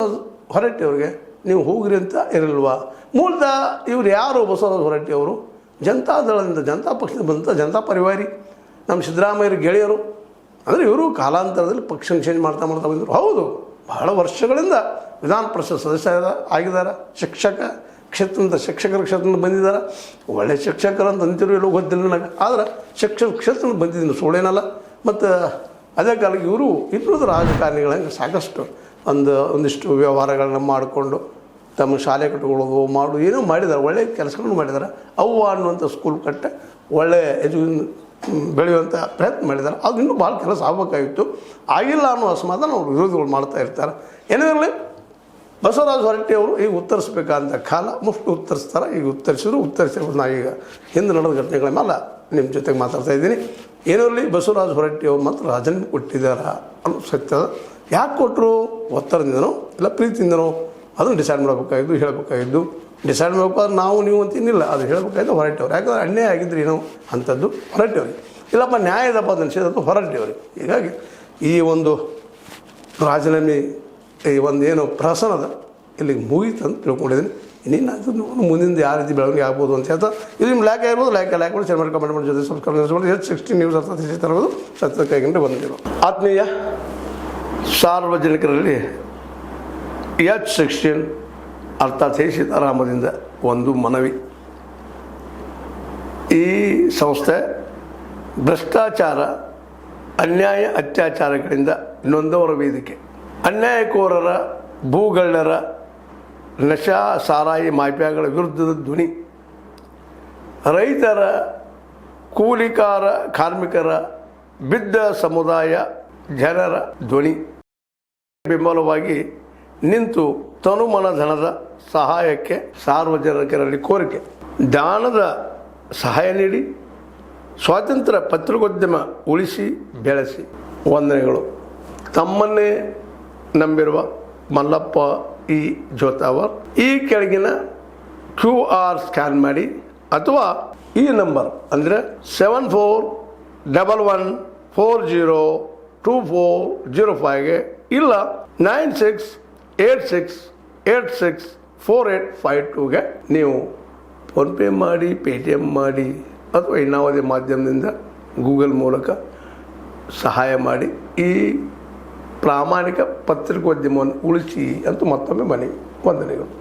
ಹೊರಟ್ಟಿಯವ್ರಿಗೆ ನೀವು ಹೋಗ್ರಿ ಅಂತ ಇರಲ್ವಾ? ಮೂಲತಃ ಇವ್ರು ಯಾರು? ಬಸವರಾಜ ಹೊರಟ್ಟಿಯವರು ಜನತಾದಳದಿಂದ, ಜನತಾ ಪಕ್ಷದಿಂದ ಬಂದಂಥ ಜನತಾ ಪರಿವಾರಿ, ನಮ್ಮ ಸಿದ್ದರಾಮಯ್ಯರ ಗೆಳೆಯರು. ಅಂದರೆ ಇವರು ಕಾಲಾಂತರದಲ್ಲಿ ಪಕ್ಷ ಚೇಂಜ್ ಮಾಡ್ತಾ ಬಂದರು. ಹೌದು, ಬಹಳ ವರ್ಷಗಳಿಂದ ವಿಧಾನ ಪರಿಷತ್ ಸದಸ್ಯ ಆಗಿದ್ದಾರೆ. ಶಿಕ್ಷಕರ ಕ್ಷೇತ್ರದಿಂದ ಬಂದಿದ್ದಾರೆ. ಒಳ್ಳೆ ಶಿಕ್ಷಕರು ಅಂತ ಅಂತಿರು ಎಲ್ಲೋ ಗೊತ್ತಿಲ್ಲ ನನಗೆ. ಆದರೆ ಶಿಕ್ಷಕ ಕ್ಷೇತ್ರದಿಂದ ಬಂದಿದ್ದೀನಿ, ಸುಳ್ಳೇನಲ್ಲ. ಮತ್ತು ಅದೇ ಕಾಲಕ್ಕೆ ಇವರು ಇನ್ನುಳಿದ ರಾಜಕಾರಣಿಗಳಂಗೆ ಸಾಕಷ್ಟು ಒಂದಿಷ್ಟು ವ್ಯವಹಾರಗಳನ್ನ ಮಾಡಿಕೊಂಡು ತಮ್ಮ ಶಾಲೆ ಕಟ್ಕೊಳ್ಳೋದು ಏನೋ ಮಾಡಿದ್ದಾರೆ. ಒಳ್ಳೆಯ ಕೆಲಸಗಳನ್ನು ಮಾಡಿದ್ದಾರೆ. ಅವ್ವ ಅನ್ನುವಂಥ ಸ್ಕೂಲ್ ಕಟ್ಟೆ ಒಳ್ಳೆಯ ಬೆಳೆಯುವಂಥ ಪ್ರಯತ್ನ ಮಾಡಿದ್ದಾರೆ. ಅದು ಇನ್ನೂ ಭಾಳ ಕೆಲಸ ಆಗಬೇಕಾಗಿತ್ತು, ಆಗಿಲ್ಲ ಅನ್ನೋ ಅಸಮಾಧಾನ ಅವರು ವಿರೋಧಿಗಳು ಮಾಡ್ತಾ ಇರ್ತಾರೆ. ಏನೇ ಇರಲಿ, ಬಸವರಾಜ ಹೊರಟ್ಟಿಯವರು ಈಗ ಉತ್ತರಿಸ್ಬೇಕಂತ ಕಾಲ ಮುಷ್ಟು ಉತ್ತರಿಸ್ತಾರೆ. ಈಗ ಉತ್ತರಿಸಿರೋದು ನಾವೀಗ ಹಿಂದೆ ನಡೆದ ಘಟನೆಗಳ ಮೇಲೆ ನಿಮ್ಮ ಜೊತೆಗೆ ಮಾತಾಡ್ತಾ ಇದ್ದೀನಿ. ಏನಿರಲಿ, ಬಸವರಾಜ ಹೊರಟ್ಟಿಯವ್ರು ಮಾತ್ರ ರಾಜೀನಾಮೆ ಕೊಟ್ಟಿದ್ದಾರೆ ಅನ್ನೋ ಸತ್ಯದ. ಯಾಕೆ ಕೊಟ್ಟರು? ಒತ್ತಡದಿಂದನೋ ಇಲ್ಲ ಪ್ರೀತಿಯಿಂದನೋ ಅದನ್ನು ಡಿಸೈಡ್ ಮಾಡಬೇಕಾಗಿದ್ದು, ಹೇಳಬೇಕಾಗಿದ್ದು. ಡಿಸೈಡ್ ಮಾಡಬೇಕಾದ್ರೆ ನಾವು ನೀವು ಅಂತಿನ್ನಿಲ್ಲ, ಅದು ಹೇಳಬೇಕಾಗಿದ್ದು ಹೊರಟ್ಟಿಯವ್ರು. ಯಾಕಂದ್ರೆ ಅನ್ಯಾಯ ಆಗಿದ್ರಿ ಏನೋ ಅಂಥದ್ದು ಹೊರಟ್ಟಿಯವ್ರಿಗೆ. ಇಲ್ಲಪ್ಪ ನ್ಯಾಯದಪ್ಪ ಅಂತ ಅನಿಸಿದ್ದು ಹೊರಟ್ಟಿಯವ್ರಿಗೆ. ಹೀಗಾಗಿ ಈ ಒಂದು ರಾಜೀನಾಮೆ ಈ ಒಂದು ಏನು ಪ್ರಹಸನದ ಇಲ್ಲಿಗೆ ಮುಗೀತು ಅಂತ ತಿಳ್ಕೊಂಡಿದ್ದೀನಿ. ಇನ್ನೇನು ಅದನ್ನು ಮುಂದಿನ ಯಾವ ರೀತಿ ಬೆಳವಣಿಗೆ ಆಗ್ಬೋದು ಅಂತ ಹೇಳ್ತಾ, ಇದು ನಿಮ್ಮ ಲ್ಯಾಕ್ ಆಗಿರ್ಬೋದು. ಲ್ಯಾಕ್ ಮಾಡಿ ಶೇರ್ ಮಾಡಿ ಕಮೆಂಟ್ ಮಾಡಿ ಜೊತೆ ಸಬ್ಸ್ಕ್ರೈಬ್ ಮಾಡಿ. H16 ನ್ಯೂಸ್ ಅರ್ಥ ತರಬಹುದು ಸತ್ಯದ ಕೈಗಂಡು ಬಂದಿರೋ ಆತ್ಮೀಯ ಸಾರ್ವಜನಿಕರಲ್ಲಿ H16 ಅರ್ಥಾತ್ ಸೀತಾರಾಮದಿಂದ ಒಂದು ಮನವಿ. ಈ ಸಂಸ್ಥೆ ಭ್ರಷ್ಟಾಚಾರ, ಅನ್ಯಾಯ, ಅತ್ಯಾಚಾರಗಳಿಂದ ನೊಂದವರ ವೇದಿಕೆ. ಅನ್ಯಾಯಕೋರರ, ಭೂಗಳ್ಳರ, ನಶಾ ಸಾರಾಯಿ ಮಾಫಿಯಾಗಳ ವಿರುದ್ಧದ ಧ್ವನಿ. ರೈತರ, ಕೂಲಿಕಾರ, ಕಾರ್ಮಿಕರ, ಬಿದ್ದ ಸಮುದಾಯ ಜನರ ಧ್ವನಿ. ಬೆಂಬಲವಾಗಿ ನಿಂತು ತನುಮನ ಧನದ ಸಹಾಯಕ್ಕೆ ಸಾರ್ವಜನಿಕರಲ್ಲಿ ಕೋರಿಕೆ. ದಾನದ ಸಹಾಯ ನೀಡಿ ಸ್ವಾತಂತ್ರ್ಯ ಪತ್ರಿಕೋದ್ಯಮ ಉಳಿಸಿ ಬೆಳೆಸಿ. ವಂದನೆಗಳು. ತಮ್ಮನ್ನೇ ನಂಬಿರುವ ಮಲ್ಲಪ್ಪ ಇ ಜೋತಾವರ್. ಈ ಕೆಳಗಿನ QR ಸ್ಕ್ಯಾನ್ ಮಾಡಿ ಅಥವಾ ಈ ನಂಬರ್ ಅಂದರೆ 7411402405ಗೆ ಇಲ್ಲ 9686864852ಗೆ ನೀವು ಫೋನ್ಪೇ ಮಾಡಿ, ಪೇಟಿಎಮ್ ಮಾಡಿ ಅಥವಾ ಇನ್ನಾವುದೇ ಮಾಧ್ಯಮದಿಂದ ಗೂಗಲ್ ಮೂಲಕ ಸಹಾಯ ಮಾಡಿ ಈ ಪ್ರಾಮಾಣಿಕ ಪತ್ರಿಕೋದ್ಯಮವನ್ನು ಉಳಿಸಿ ಅಂತ ಮತ್ತೊಮ್ಮೆ ಮನವಿ. ವಂದನೆಗಳು.